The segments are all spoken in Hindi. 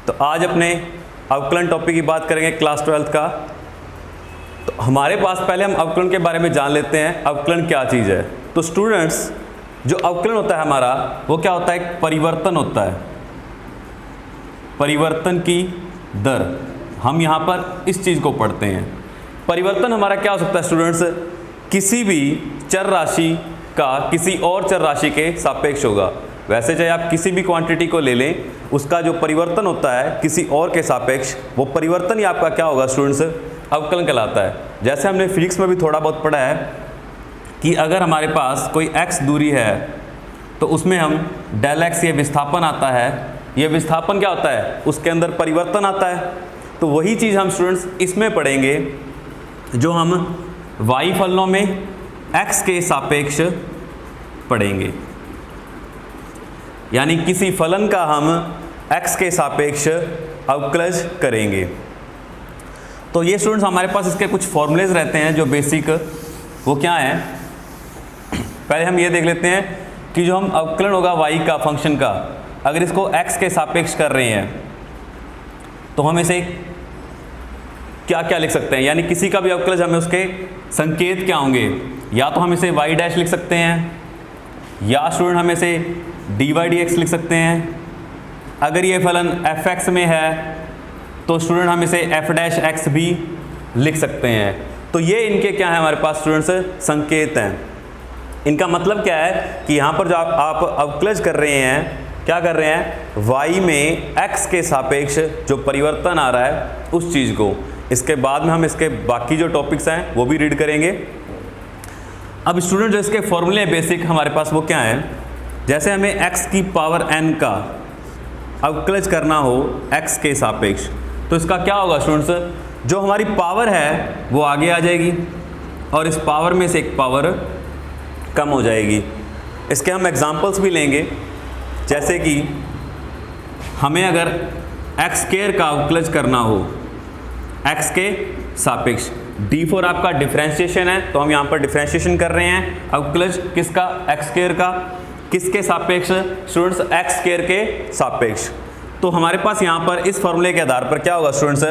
तो आज अपने अवकलन टॉपिक की बात करेंगे क्लास 12th का। तो हमारे पास पहले हम अवकलन के बारे में जान लेते हैं, अवकलन क्या चीज़ है। तो स्टूडेंट्स, जो अवकलन होता है हमारा वो क्या होता है, एक परिवर्तन होता है, परिवर्तन की दर। हम यहाँ पर इस चीज़ को पढ़ते हैं। परिवर्तन हमारा क्या हो सकता है स्टूडेंट्स, किसी भी चर राशि का किसी और चर राशि के सापेक्ष होगा। वैसे चाहे आप किसी भी क्वांटिटी को ले लें, उसका जो परिवर्तन होता है किसी और के सापेक्ष, वो परिवर्तन ही आपका क्या होगा स्टूडेंट्स, अवकलन कहलाता है। जैसे हमने फिजिक्स में भी थोड़ा बहुत पढ़ा है कि अगर हमारे पास कोई x दूरी है तो उसमें हम डेल x ये विस्थापन आता है, ये विस्थापन क्या होता है, उसके अंदर परिवर्तन आता है। तो वही चीज़ हम स्टूडेंट्स इसमें पढ़ेंगे जो हम y फलनों में x के सापेक्ष पढ़ेंगे, यानी किसी फलन का हम x के सापेक्ष अवकलज करेंगे। तो ये स्टूडेंट्स हमारे पास इसके कुछ फॉर्मूलेज रहते हैं जो बेसिक, वो क्या है, पहले हम ये देख लेते हैं कि जो हम अवकलन होगा y का फंक्शन का, अगर इसको x के सापेक्ष कर रहे हैं तो हम इसे क्या क्या लिख सकते हैं, यानी किसी का भी अवकलज हमें उसके संकेत क्या होंगे, या तो हम इसे y डैश लिख सकते हैं, या स्टूडेंट हम इसे dy dx लिख सकते हैं। अगर ये फलन fx में है तो स्टूडेंट हम इसे f डैश x भी लिख सकते हैं। तो ये इनके क्या है हमारे पास स्टूडेंट्स, संकेत हैं। इनका मतलब क्या है कि यहाँ पर जो आप अवकलज कर रहे हैं, क्या कर रहे हैं, y में x के सापेक्ष जो परिवर्तन आ रहा है उस चीज़ को। इसके बाद में हम इसके बाकी जो टॉपिक्स हैं वो भी रीड करेंगे। अब स्टूडेंट जो इसके फॉर्मूले बेसिक हमारे पास वो क्या है, जैसे हमें x की पावर n का अवकलज करना हो x के सापेक्ष, तो इसका क्या होगा स्टूडेंट्स, जो हमारी पावर है वो आगे आ जाएगी और इस पावर में से एक पावर कम हो जाएगी। इसके हम एग्जांपल्स भी लेंगे, जैसे कि हमें अगर x स्क्वायर का अवकलज करना हो x के सापेक्ष, d4 आपका डिफरेंशिएशन है तो हम यहाँ पर डिफरेंशिएशन कर रहे हैं, अवकलज किसका, x स्क्वायर का, किसके सापेक्ष स्टूडेंट्स, x स्क्वायर के सापेक्ष। तो हमारे पास यहाँ पर इस फॉर्मूले के आधार पर क्या होगा स्टूडेंट्स,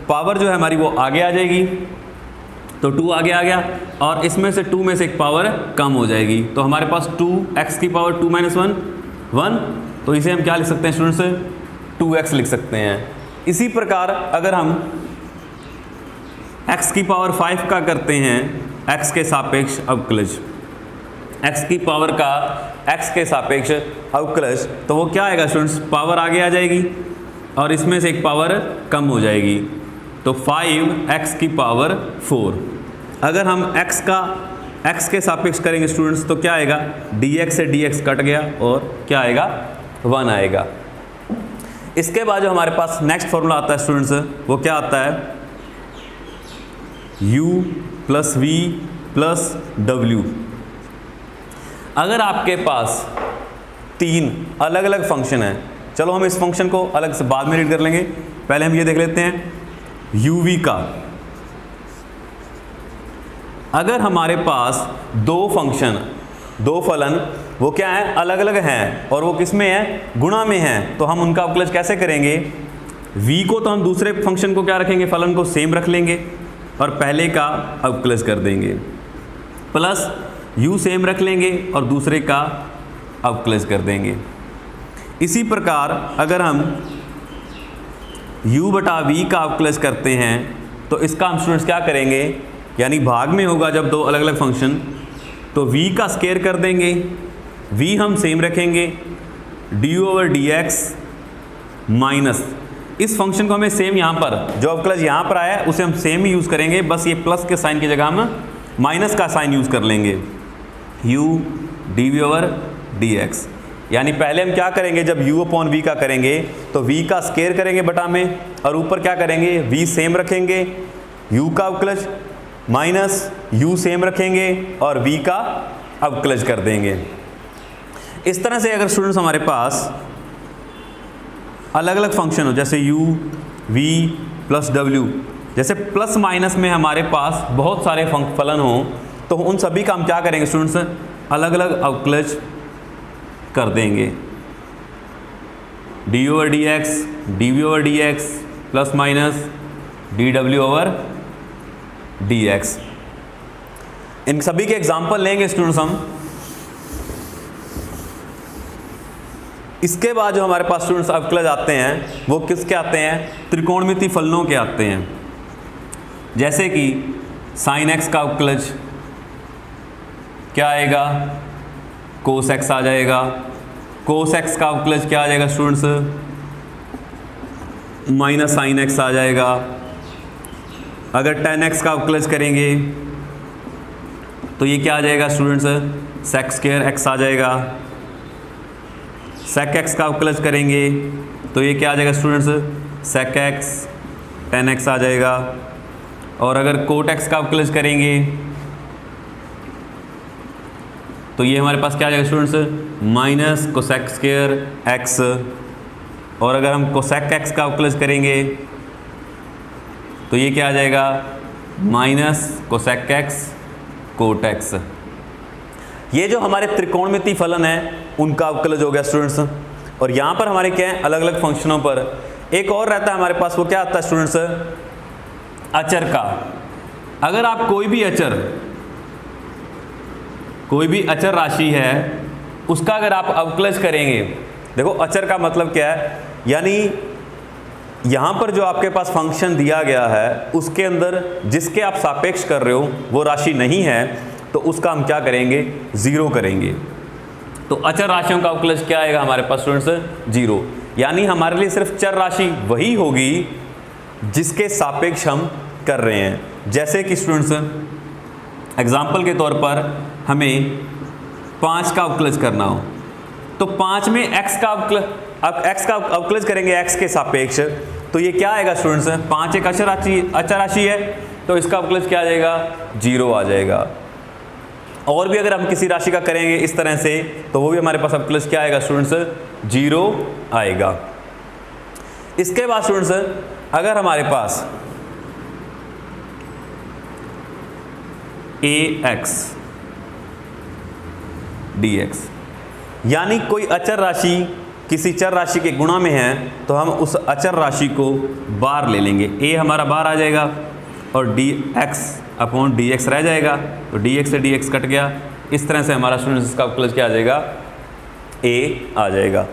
पावर जो है हमारी वो आगे आ जाएगी, तो 2 आगे आ गया और इसमें से 2 में से एक पावर कम हो जाएगी। तो हमारे पास 2x की पावर 2 - 1 1, तो इसे हम क्या लिख सकते हैं स्टूडेंट्स, 2x लिख सकते हैं। इसी प्रकार अगर हम x की पावर 5 का करते हैं x के सापेक्ष अवकलज, x की पावर का x के सापेक्ष अवकलज, तो वो क्या आएगा स्टूडेंट्स, पावर आगे आ जाएगी और इसमें से एक पावर कम हो जाएगी, तो 5x की पावर 4। अगर हम x के सापेक्ष करेंगे स्टूडेंट्स तो क्या आएगा, dx से dx कट गया और क्या आएगा, 1 आएगा। इसके बाद जो हमारे पास नेक्स्ट फॉर्मूला आता है स्टूडेंट्स वो क्या आता है, u + v + w। अगर आपके पास 3 अलग अलग फंक्शन हैं, चलो हम इस फंक्शन को अलग से बाद में रीड कर लेंगे, पहले हम ये देख लेते हैं uv का। अगर हमारे पास 2 फंक्शन, 2 फलन वो क्या है, अलग अलग हैं और वो किस में है, गुणा में हैं, तो हम उनका अवकलज कैसे करेंगे, v को तो हम दूसरे फंक्शन को क्या रखेंगे, फलन को सेम रख लेंगे और पहले का अवकलज कर देंगे, प्लस u सेम रख लेंगे और दूसरे का अवकलज कर देंगे। इसी प्रकार अगर हम u बटा v का अवकलज करते हैं तो इसका हम स्टूडेंट्स क्या करेंगे, यानी भाग में होगा जब 2 अलग अलग फंक्शन, तो v का स्क्वायर कर देंगे, v हम सेम रखेंगे, du/dx माइनस इस फंक्शन को हमें सेम यहाँ पर जो अवकलज यहाँ पर आया है उसे हम सेम ही यूज़ करेंगे, बस ये प्लस के साइन की जगह हम माइनस का साइन यूज़ कर लेंगे, u dv/dx। यानी पहले हम क्या करेंगे, जब u/v का करेंगे तो v का स्क्वायर करेंगे बटा में और ऊपर क्या करेंगे, v सेम रखेंगे, u का अवकलज माइनस u सेम रखेंगे और v का अवकलज कर देंगे। इस तरह से अगर स्टूडेंट्स हमारे पास अलग अलग फंक्शन हो, जैसे u, v + w, जैसे प्लस माइनस में हमारे पास बहुत सारे फलन हों, तो उन सभी का हम क्या करेंगे स्टूडेंट्स, अलग अलग अवकलज कर देंगे। D over d x, d v over d x plus minus d डब्ल्यू ओवर डी एक्स। इन सभी के एग्जाम्पल लेंगे स्टूडेंट्स हम। इसके बाद जो हमारे पास स्टूडेंट्स अवकलज आते हैं वो किसके आते हैं? त्रिकोणमिति फलनों के आते हैं। जैसे कि साइन एक्स का अवकलज क्या आएगा? कोस एक्स आ जाएगा। कोस एक्स का अवकलज क्या आ जाएगा स्टूडेंट्स? माइनस साइन एक्स आ जाएगा। अगर टेन एक्स का अवकलज करेंगे तो ये क्या आ जाएगा स्टूडेंट्स? सेक स्क्वायर एक्स आ जाएगा। सेक एक्स का अवकलज करेंगे तो ये क्या आ जाएगा students? Sec x tan x आ जाएगा। और अगर कोट एक्स का अवकलज करेंगे तो ये हमारे पास क्या आ जाएगा students? Minus cosec square x. और अगर हम कोसेक एक्स का अवकलज करेंगे तो ये क्या आ जाएगा? Minus cosec x cot x. ये जो हमारे त्रिकोणमिति फलन है उनका अवकलज हो गया स्टूडेंट्स। और यहाँ पर हमारे क्या है? अलग अलग फंक्शनों पर एक और रहता है हमारे पास, वो क्या आता है स्टूडेंट्स? अचर का। अगर आप कोई भी अचर राशि है उसका अगर आप अवकलज करेंगे, देखो अचर का मतलब क्या है, यानी यहाँ पर जो आपके पास फंक्शन दिया गया है उसके अंदर जिसके आप सापेक्ष कर रहे हो वो राशि नहीं है तो उसका हम क्या करेंगे? जीरो करेंगे। तो अचर राशियों का अवकलज क्या आएगा हमारे पास स्टूडेंट्स? जीरो। यानी हमारे लिए सिर्फ चर राशि वही होगी जिसके सापेक्ष हम कर रहे हैं। जैसे कि स्टूडेंट्स एग्जाम्पल के तौर पर हमें 5 का अवकलज करना हो तो 5 में x का अवकलज करेंगे x के सापेक्ष तो ये क्या आएगा स्टूडेंट्स? 5 एक अचर राशि है तो इसका अवकलज क्या आ जाएगा? जीरो आ जाएगा। और भी अगर हम किसी राशि का करेंगे इस तरह से तो वो भी हमारे पास अवकलज क्या आएगा स्टूडेंट्स? जीरो आएगा। इसके बाद स्टूडेंट्स अगर हमारे पास ax dx यानी कोई अचर राशि किसी चर राशि के गुणा में है तो हम उस अचर राशि को बार ले लेंगे। a हमारा बार आ जाएगा और dx अपॉन dx रह जाएगा तो dx से dx कट गया। इस तरह से हमारा स्टूडेंट्स इसका अवकलज क्या आ जाएगा? a आ जाएगा।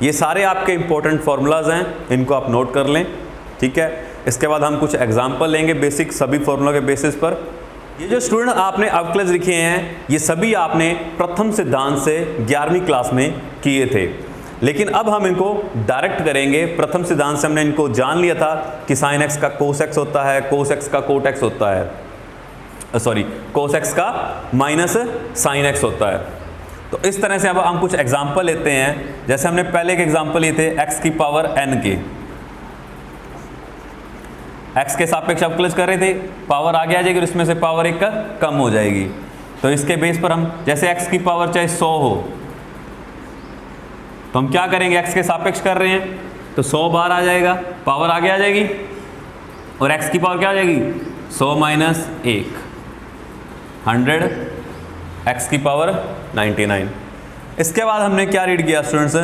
ये सारे आपके इंपॉर्टेंट फार्मूलाज हैं, इनको आप नोट कर लें, ठीक है। इसके बाद हम कुछ एग्जाम्पल लेंगे बेसिक सभी फार्मूला के बेसिस पर। ये जो स्टूडेंट आपने अवकलज लिखे हैं ये सभी आपने प्रथम सिद्धांत से 11वीं क्लास में किए थे, लेकिन अब हम इनको डायरेक्ट करेंगे। प्रथम सिद्धांत से हमने इनको जान लिया था कि साइन एक्स का कोस एक्स होता है, कोस एक्स का कोट एक्स होता है, कोस एक्स का माइनस साइन एक्स होता है। तो इस तरह से अब हम कुछ एग्जाम्पल लेते हैं। जैसे हमने पहले एक एग्जाम्पल लिए थे एक्स की पावर n के, x के सापेक्ष अवकलज कर रहे थे, पावर आगे आ जाएगी और इसमें से पावर एक कम हो जाएगी। तो इसके बेस पर हम जैसे x की पावर चाहे 100 हो तो हम क्या करेंगे? x के सापेक्ष कर रहे हैं तो 100 बार आ जाएगा, पावर आगे आ जाएगी और x की पावर क्या आ जाएगी? 100 माइनस 1 100 x की पावर 99। इसके बाद हमने क्या रीड किया स्टूडेंट्स?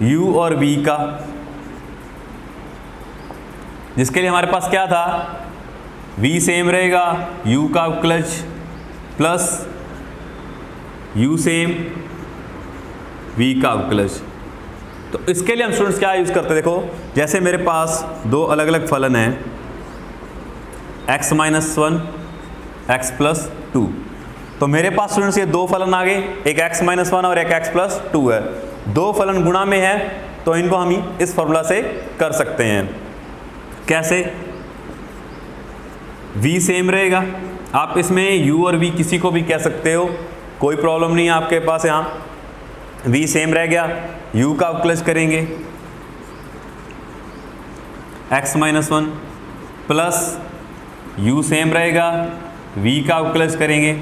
u और v का, जिसके लिए हमारे पास क्या था? v सेम रहेगा, u का अवकलज प्लस u सेम v का अवकलज। तो इसके लिए हम स्टूडेंट्स क्या यूज़ करते हैं? देखो जैसे मेरे पास दो अलग अलग फलन हैं x माइनस 1 x प्लस 2, तो मेरे पास स्टूडेंट्स ये दो फलन आ गए, एक x माइनस 1 और एक x प्लस 2 है। दो फलन गुणा में है तो इनको हम इस फॉर्मूला से कर सकते हैं। कैसे? v सेम रहेगा, आप इसमें u और v किसी को भी कह सकते हो, कोई प्रॉब्लम नहीं है आपके पास। यहाँ v सेम रह गया, u का अवकलज करेंगे x minus 1 plus u same रहेगा, v का अवकलज करेंगे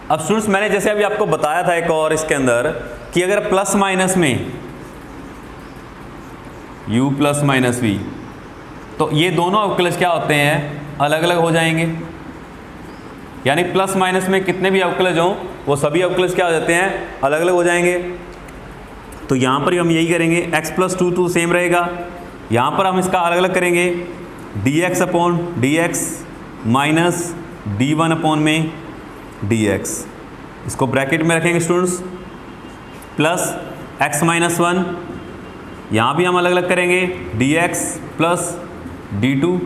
अब स्टूडेंट्स मैंने जैसे अभी आपको बताया था एक और इसके अंदर कि अगर प्लस माइनस में u प्लस माइनस v, तो ये दोनों अवकलज क्या होते हैं? अलग अलग हो जाएंगे। यानी प्लस माइनस में कितने भी अवकलज हों वो सभी अवकलज क्या हो जाते हैं, अलग अलग हो जाएंगे। तो यहाँ पर हम यही करेंगे, x प्लस 2 तो सेम रहेगा, यहाँ पर हम इसका अलग अलग करेंगे, dx upon dx minus d1 upon में dx, इसको ब्रैकेट में रखेंगे स्टूडेंट्स, प्लस x माइनस 1, यहाँ भी हम अलग अलग करेंगे, dx प्लस d2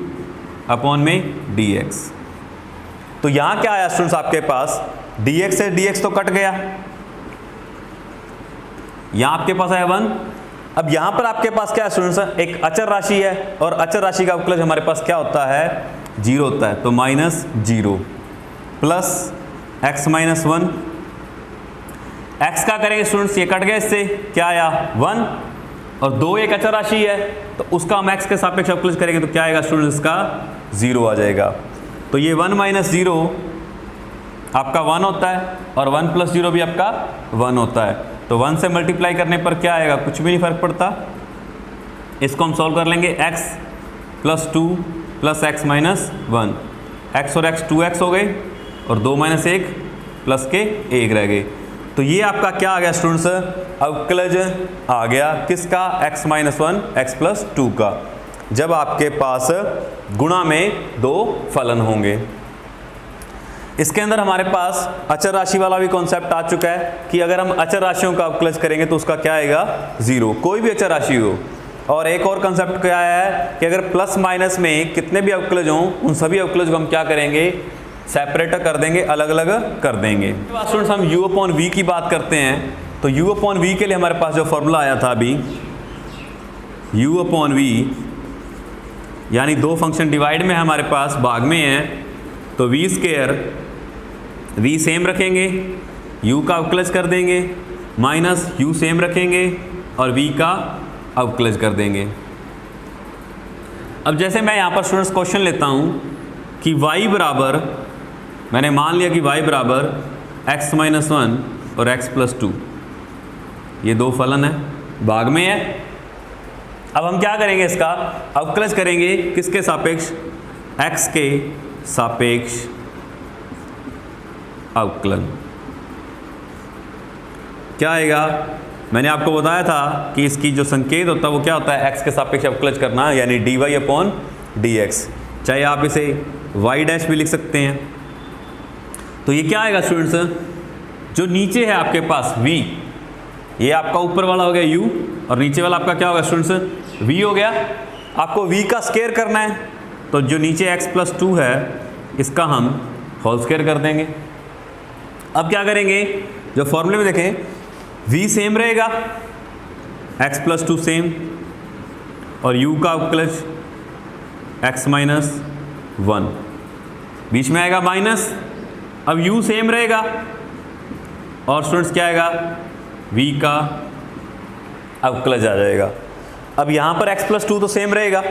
अपॉन में dx। तो यहाँ क्या आया स्टूडेंट्स आपके पास, dx से dx तो कट गया, यहाँ आपके पास आया 1। अब यहाँ पर आपके पास क्या है स्टूडेंट्स, एक अचर राशि है और अचर राशि का अवकलज हमारे पास क्या होता है, 0 होता है। तो minus 0 plus x minus 1, x का करेंगे स्टूडेंट्स, ये कट गया, इससे क्या आया 1, और 2 एक अचर राशि है तो उसका हम x के सापेक्ष अवकलज करेंगे तो क्या आएगा स्टूडेंट्स, इसका 0 आ जाएगा। तो ये 1 माइनस 0 आपका 1 होता है और 1 प्लस 0 भी आपका 1 होता है। तो 1 से मल्टीप्लाई करने पर क्या आएगा, कुछ भी नहीं फर्क पड़ता। इसको हम सॉल्व कर लेंगे, x plus 2 plus x minus 1, x और x 2x हो गए और 2 माइनस 1 प्लस के 1 रह गए। तो ये आपका क्या आ गया स्टूडेंट्स, अवकलज आ गया किसका, x माइनस 1 x प्लस 2 का, जब आपके पास गुणा में 2 फलन होंगे। इसके अंदर हमारे पास अचर राशि वाला भी कॉन्सेप्ट आ चुका है कि अगर हम अचर राशियों का अवकलज करेंगे तो उसका क्या आएगा, 0, कोई भी अचर राशि हो। और एक और कंसेप्ट क्या है कि अगर प्लस माइनस में कितने भी अवकलज हों, उन सभी अवकलज को हम क्या करेंगे, सेपरेट कर देंगे, अलग अलग कर देंगे। स्टूडेंट्स हम u अपॉन v की बात करते हैं, तो u अपॉन v के लिए हमारे पास जो फॉर्मूला आया था अभी, u अपॉन v यानी 2 फंक्शन डिवाइड में हमारे पास भाग में है, तो v स्क्वायर, v सेम रखेंगे, u का अवकलज कर देंगे, माइनस u सेम रखेंगे और v का अवकलज कर देंगे। अब जैसे मैं यहाँ पर स्टूडेंट्स क्वेश्चन लेता हूँ कि y बराबर, मैंने मान लिया कि y बराबर x माइनस 1 और x प्लस 2, ये 2 फलन है, भाग में है। अब हम क्या करेंगे, इसका अवकलज करेंगे किसके सापेक्ष, x के सापेक्ष अवकलन। क्या आएगा, मैंने आपको बताया था कि इसकी जो संकेत होता है वो क्या होता है, x के सापेक्ष अवकलज करना, यानी dy अपॉन dx, चाहे आप इसे y डैश भी लिख सकते हैं। तो ये क्या आएगा स्टूडेंट्स, जो नीचे है आपके पास v, ये आपका ऊपर वाला हो गया u और नीचे वाला आपका क्या होगा स्टूडेंट्स, v हो गया। आपको v का स्क्वायर करना है, तो जो नीचे x प्लस 2 है इसका हम होल स्क्वायर कर देंगे। अब क्या करेंगे, जो फॉर्मूले में देखें, v सेम रहेगा, x प्लस 2 सेम, और u का अवकलज x माइनस 1, बीच में आएगा माइनस। अब u सेम रहेगा और स्टूडेंट्स क्या आएगा, v का अवकलज आ जाएगा। अब यहाँ पर x प्लस 2 तो सेम रहेगा,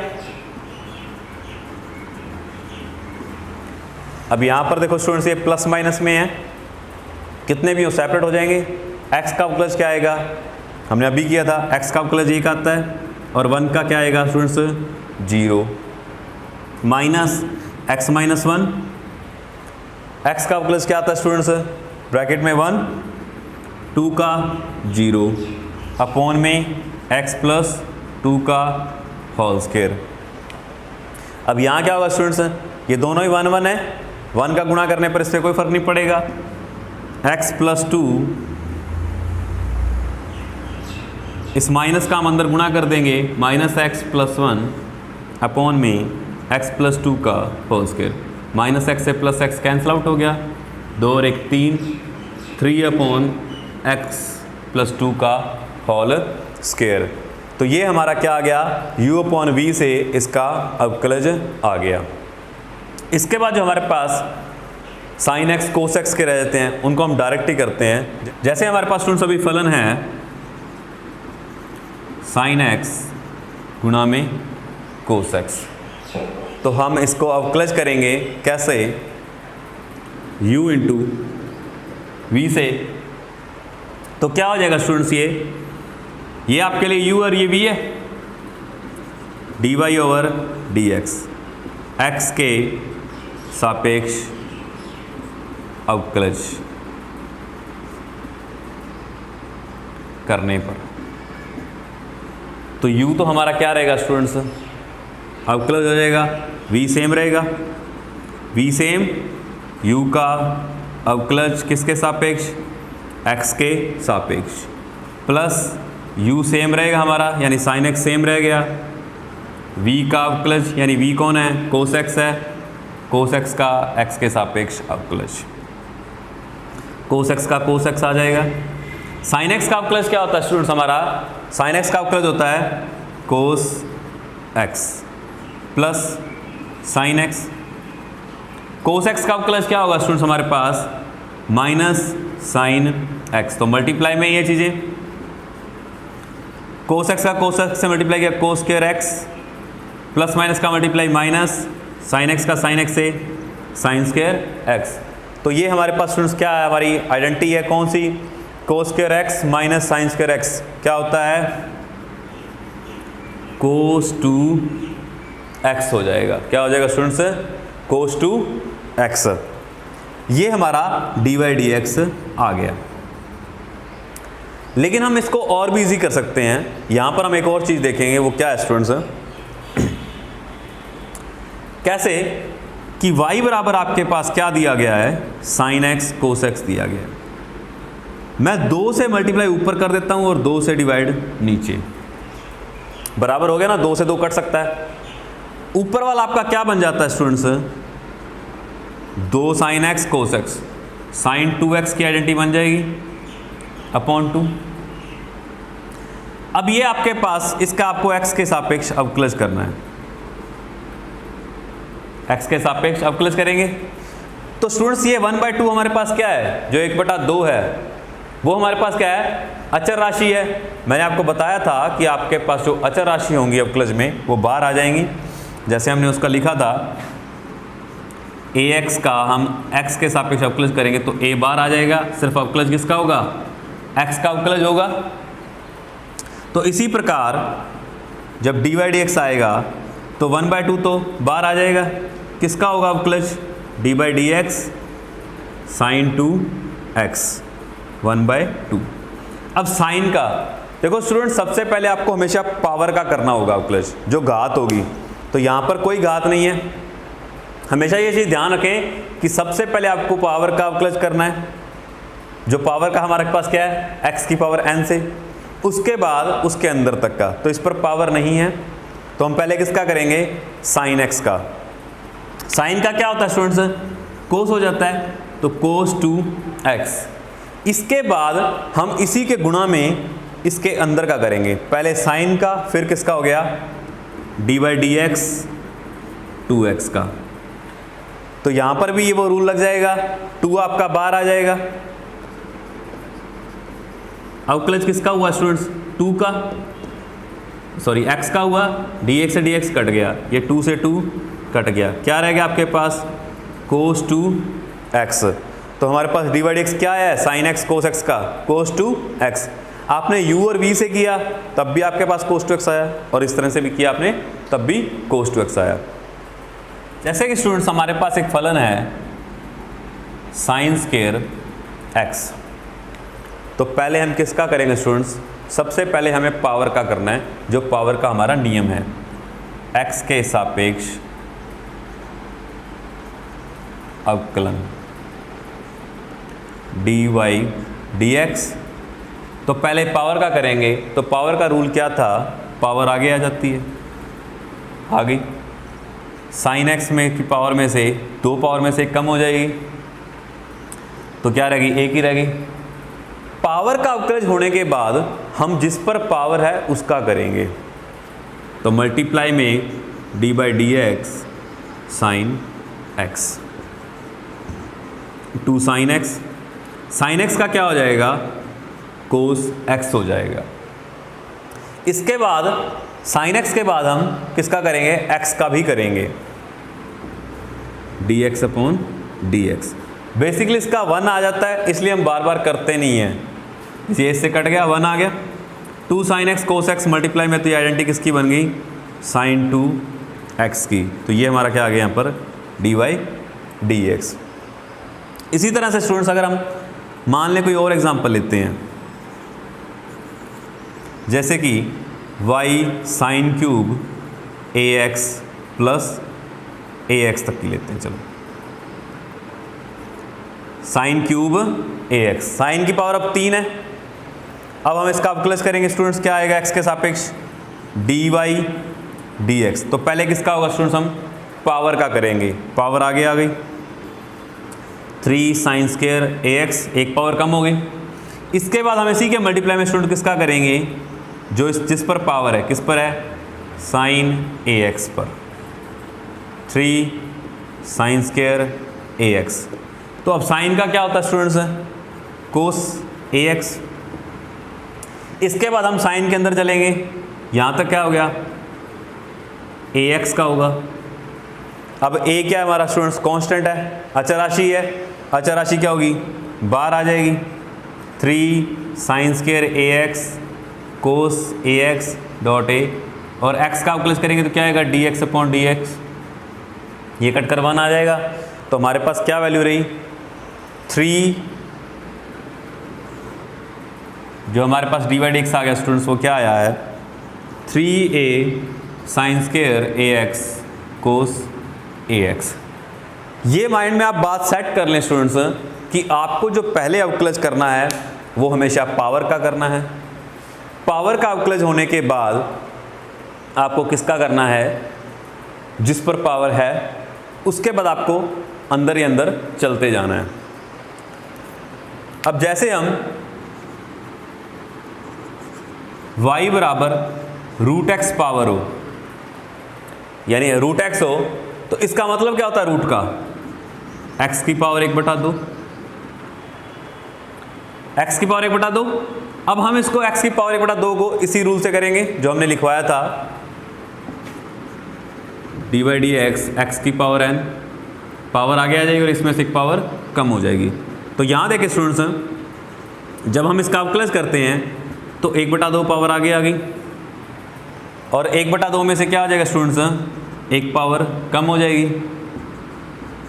अब यहाँ पर देखो स्टूडेंट्स ये प्लस माइनस में है, कितने भी हो सेपरेट हो जाएंगे। x का अवकलज क्या आएगा, हमने अभी किया था, x का अवकलज 1 आता है और 1 का क्या आएगा students, 0, minus x minus 1, x का अवकलज क्या आता है स्टूडेंट्स, ब्रैकेट में 1, 2 का 0 अपॉन में x प्लस 2 का होल स्क्वायर। अब यहाँ क्या होगा स्टूडेंट्स, ये दोनों ही 1 1 है, 1 का गुणा करने पर इससे कोई फर्क नहीं पड़ेगा। x प्लस 2, इस माइनस का हम अंदर गुणा कर देंगे, माइनस x प्लस 1 अपॉन में x प्लस 2 का होल स्क्वायर। माइनस x से प्लस x कैंसिल आउट हो गया, 2 और 1 3, 3 अपॉन x प्लस 2 का होल स्क्वायर। तो ये हमारा क्या आ गया, u अपॉन v से इसका अवकलज आ गया। इसके बाद जो हमारे पास साइन x कोस x के रह जाते हैं, उनको हम डायरेक्ट ही करते हैं। जैसे हमारे पास स्टूडेंट्स अभी फलन है साइन x गुणा में कोस x, तो हम इसको अवकलज करेंगे कैसे, u इंटू v से। तो क्या हो जाएगा स्टूडेंट्स, ये आपके लिए u और ये v है, dy ओवर dx, x के सापेक्ष अवकलज। करने पर। तो u तो हमारा क्या रहेगा स्टूडेंट्स, अवकलज हो जाएगा, v सेम रहेगा, v सेम, u का अवकलज किसके सापेक्ष, x के सापेक्ष, प्लस u सेम रहेगा हमारा यानी साइन x सेम रह गया, v का अवकलज यानी v कौन है, कोस x है, कोस x का x के सापेक्ष अवकलज, कोस x का कोस x आ जाएगा। साइन x का अवकलज क्या होता है स्टूडेंट्स हमारा, साइन x का अवकलज होता है कोस x प्लस साइन x, कोस x का अवकलज क्या होगा स्टूडेंट्स हमारे पास, माइनस साइन x, तो मल्टीप्लाई में ये चीज़ें, कोस x का कोस x से मल्टीप्लाई किया कोस स्क्वायर x, प्लस माइनस का मल्टीप्लाई माइनस साइन x का साइन x से साइन स्क्वायर x। तो ये हमारे पास स्टूडेंट्स क्या है, हमारी आइडेंटिटी है कौन सी, cos square x minus sine square x क्या होता है, कोस 2x हो जाएगा, क्या हो जाएगा स्टूडेंट्स, कोस 2x। ये हमारा dy dx आ गया। लेकिन हम इसको और भी इजी कर सकते हैं, यहाँ पर हम एक और चीज़ देखेंगे, वो क्या है स्टूडेंट्स, कैसे कि y बराबर आपके पास क्या दिया गया है, साइन x कोस x दिया गया है, मैं 2 से मल्टीप्लाई ऊपर कर देता हूँ और 2 से डिवाइड नीचे, बराबर हो गया ना, 2 से 2 कट सकता है, ऊपर वाला आपका क्या बन जाता है स्टूडेंट्स, 2 साइन x कोस x, साइन 2x की आइडेंटिटी बन जाएगी अपॉन 2। अब ये आपके पास इसका आपको x के सापेक्ष अवकलज करना है, x के सापेक्ष अवकलज करेंगे तो स्टूडेंट्स ये 1/2 हमारे पास क्या है, जो 1/2 है वो हमारे पास क्या है, अचर राशि है। मैंने आपको बताया था कि आपके पास जो अचर राशि होंगी अवकलज में वो बाहर आ जाएंगी, जैसे हमने उसका लिखा था ax का हम x के सापेक्ष अवकलज करेंगे तो a बार आ जाएगा, सिर्फ अवकलज किसका होगा, x का अवकलज होगा। तो इसी प्रकार जब dy dx आएगा तो 1/2 तो बाहर आ जाएगा, किसका होगा अवकलज, dy dx साइन 2x 1/2। अब साइन का देखो स्टूडेंट, सबसे पहले आपको हमेशा पावर का करना होगा अवकलज, जो घात होगी, तो यहाँ पर कोई घात नहीं है, हमेशा ये चीज़ ध्यान रखें कि सबसे पहले आपको पावर का अवकलज करना है, जो पावर का हमारे पास क्या है, x की पावर n से, उसके बाद उसके अंदर तक का, तो इस पर पावर नहीं है तो हम पहले किसका करेंगे, साइन x का। साइन का क्या होता है स्टूडेंट्स, कोस हो जाता है, तो कोस 2x। इसके बाद हम इसी के गुणा में इसके अंदर का करेंगे, पहले साइन का फिर किसका हो गया, dy dx 2x का, तो यहां पर भी ये वो रूल लग जाएगा, 2 आपका बाहर आ जाएगा, अवकलज किसका हुआ स्टूडेंट्स, 2 का, सॉरी x का हुआ, dx से dx कट गया, ये 2 से 2 कट गया, क्या रह गया आपके पास, cos 2x। तो हमारे पास dy dx क्या है, sin x cos x का cos 2x। आपने u और v से किया तब भी आपके पास cos 2x आया, और इस तरह से भी किया आपने तब भी cos 2x आया। जैसे कि स्टूडेंट्स हमारे पास एक फलन है साइन स्क्वायर x, तो पहले हम किसका करेंगे स्टूडेंट्स, सबसे पहले हमें पावर का करना है, जो पावर का हमारा नियम है, x के सापेक्ष अवकलन dy dx। तो पहले पावर का करेंगे, तो पावर का रूल क्या था, पावर आगे आ जाती है, आ गई, साइन x में की पावर में से 2 पावर में से कम हो जाएगी, तो क्या रहेगी, 1 ही रहेगी। पावर का अवकलज होने के बाद हम जिस पर पावर है उसका करेंगे, तो मल्टीप्लाई में dy dx sine x, 2 sine x, sine x का क्या हो जाएगा, कोस x हो जाएगा। इसके बाद साइन x के बाद हम किसका करेंगे, x का भी करेंगे, dx अपॉन dx। बेसिकली इसका 1 आ जाता है, इसलिए हम बार बार करते नहीं हैं, ये इससे कट गया, 1 आ गया, 2 साइन x कोस x मल्टीप्लाई में, तो ये आइडेंटिटी किसकी बन गई, साइन 2x की, तो ये हमारा क्या आ गया यहाँ पर, dy dx। इसी तरह से स्टूडेंट्स अगर हम मान लें कोई और एग्जांपल लेते हैं, जैसे कि वाई साइन क्यूब ए एक्स प्लस ए एक्स तक की लेते हैं। चलो साइन क्यूब ए एक्स, साइन की पावर अब 3 है। अब हम इसका अवकलज करेंगे स्टूडेंट्स, क्या आएगा एक्स के सापेक्ष, डी वाई डी एक्स। तो पहले किसका होगा स्टूडेंट्स, हम पावर का करेंगे, पावर आगे आ गई 3 साइन स्क्वायर ए एक्स, एक पावर कम हो गई। इसके बाद हम इसी के मल्टीप्लाई में स्टूडेंट किसका करेंगे, जो जिस पर पावर है, किस पर है, साइन ए एक्स पर, 3 साइन स्क्वायर ए एक्स। तो अब साइन का क्या होता है स्टूडेंट्स, कोस ए एक्स। इसके बाद हम साइन के अंदर चलेंगे, यहाँ तक क्या हो गया, ए एक्स का होगा। अब ए क्या है हमारा स्टूडेंट्स, कांस्टेंट है, अचर राशि है, अचर राशि क्या होगी, बाहर आ जाएगी, 3 sine square A x cos A x dot A, और एक्स का अवकलज करेंगे तो क्या आएगा, D x upon d x, ये कट करवाना आ जाएगा। तो हमारे पास क्या वैल्यू रही, 3, जो हमारे पास डी वाई डी एक्स आ गया स्टूडेंट्स, वो क्या आया है, 3a साइन स्क्वायर ए एक्स कोस ए एक्स। ये माइंड में आप बात सेट कर लें स्टूडेंट्स कि आपको जो पहले अवकलज करना है वो हमेशा पावर का करना है। पावर का अवकलज होने के बाद आपको किसका करना है, जिस पर पावर है, उसके बाद आपको अंदर ही अंदर चलते जाना है। अब जैसे हम y बराबर रूट एक्स पावर हो, यानी रूट एक्स हो, तो इसका मतलब क्या होता है, रूट का x की पावर 1/2, x की पावर 1/2। अब हम इसको x की पावर 1/2 को इसी रूल से करेंगे जो हमने लिखवाया था, D by D x, x की पावर n, पावर आगे आ जाएगी और इसमें से एक पावर कम हो जाएगी। तो यहाँ देखिए स्टूडेंट्स, जब हम इसका अवकलज करते हैं तो 1/2 पावर आगे आ गई, और 1/2 में से क्या आ जाएगा स्टूडेंट्स, एक पावर कम हो जाएगी,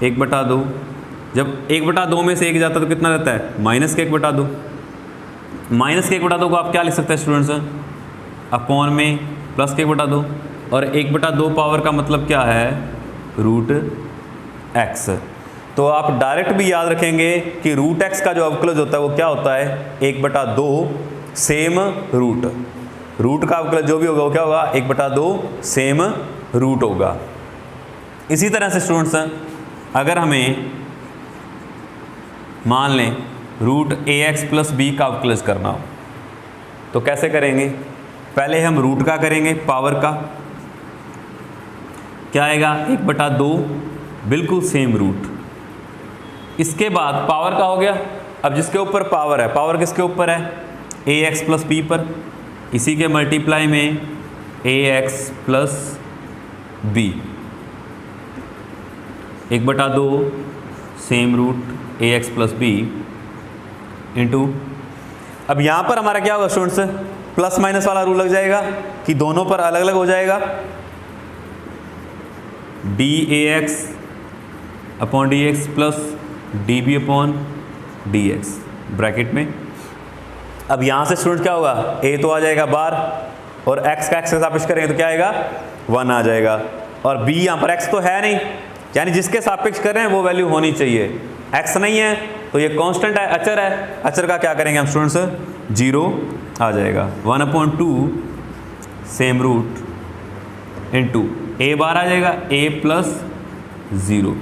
1/2। जब 1/2 में से एक जाता है तो कितना रहता है, माइनस के 1/2। माइनस के 1/2 को आप क्या लिख सकते हैं स्टूडेंट्स, अपॉन में प्लस के 1/2, और 1/2 पावर का मतलब क्या है, रूट एक्स। तो आप डायरेक्ट भी याद रखेंगे कि रूट एक्स का जो अवकलज होता है वो क्या होता है, 1/2 सेम रूट, रूट का अवकलज जो भी होगा वो क्या होगा, 1/2 सेम रूट होगा। इसी तरह से स्टूडेंट्स, अगर हमें मान लें root a x plus B का अवकलज करना हो तो कैसे करेंगे, पहले हम रूट का करेंगे, पावर का क्या आएगा, 1/2 बिल्कुल सेम रूट। इसके बाद पावर का हो गया, अब जिसके ऊपर पावर है, पावर किसके ऊपर है, ए एक्स प्लस बी पर, इसी के मल्टीप्लाई में a x plus b, 1/2 same root a x plus b into, अब यहाँ पर हमारा क्या होगा स्टूडेंट्स, प्लस माइनस वाला रूल लग जाएगा कि दोनों पर अलग अलग हो जाएगा, d a x upon d x plus d b upon d x bracket में। अब यहाँ से स्टूडेंट क्या होगा, a तो आ जाएगा बाहर, और x का x के सापेक्ष करेंगे तो क्या आएगा, 1 आ जाएगा, और b यहाँ पर x तो है नहीं, यानी जिसके सापेक्ष कर रहे हैं वो वैल्यू होनी चाहिए, x नहीं है तो ये कांस्टेंट है, अचर है, अचर का क्या करेंगे हम स्टूडेंट्स, 0 आ जाएगा, 1/2 सेम रूट इंटू a बार आ जाएगा, a प्लस 0,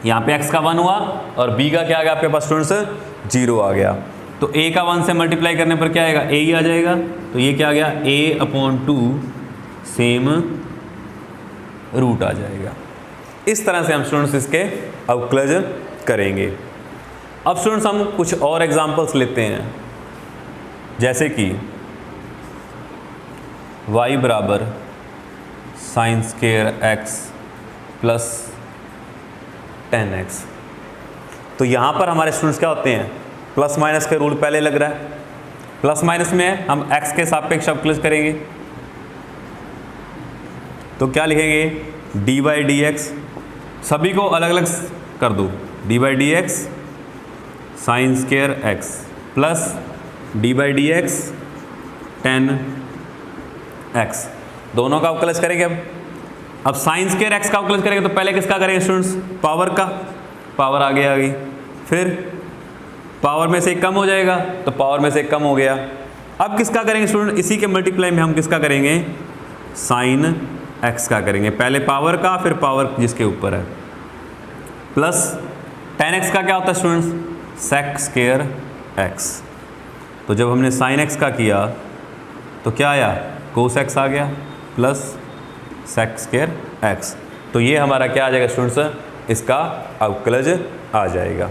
यहाँ पे x का 1 हुआ और b का क्या आ गया आपके पास स्टूडेंट्स, 0 आ गया। तो a का 1 से मल्टीप्लाई करने पर क्या आएगा, a ही आ जाएगा, तो ये क्या आ गया, a/2 सेम रूट आ जाएगा। इस तरह से हम स्टूडेंट्स इसके अवकलज करेंगे। अब स्टूडेंट्स हम कुछ और एग्जांपल्स लेते हैं, जैसे कि y बराबर sign square x plus 10x। तो यहाँ पर हमारे स्टूडेंट्स क्या होते हैं, प्लस माइनस का रूल पहले लग रहा है, प्लस माइनस में हम x के सापेक्ष अवकलज करेंगे, तो क्या लिखेंगे, डी बाई डी एक्स, सभी को अलग अलग कर दो, D by D x sine square x plus D by D x 10x, दोनों का अवकलज करेंगे। अब साइन स्क्वायर x का अवकलज करेंगे तो पहले किसका करेंगे स्टूडेंट्स, पावर का, पावर आगे आ गई, फिर पावर में से एक कम हो जाएगा तो पावर में से एक कम हो गया। अब किसका करेंगे स्टूडेंट, इसी के मल्टीप्लाई में हम किसका करेंगे, साइन x का करेंगे, पहले पावर का फिर पावर जिसके ऊपर है, प्लस 10x का क्या होता है स्टूडेंट्स, सेक स्क्वायर x। तो जब हमने साइन x का किया तो क्या आया, कोस x आ गया, प्लस सेक स्क्वायर x। तो ये हमारा क्या आ जाएगा स्टूडेंट्स, इसका अवकलज आ जाएगा।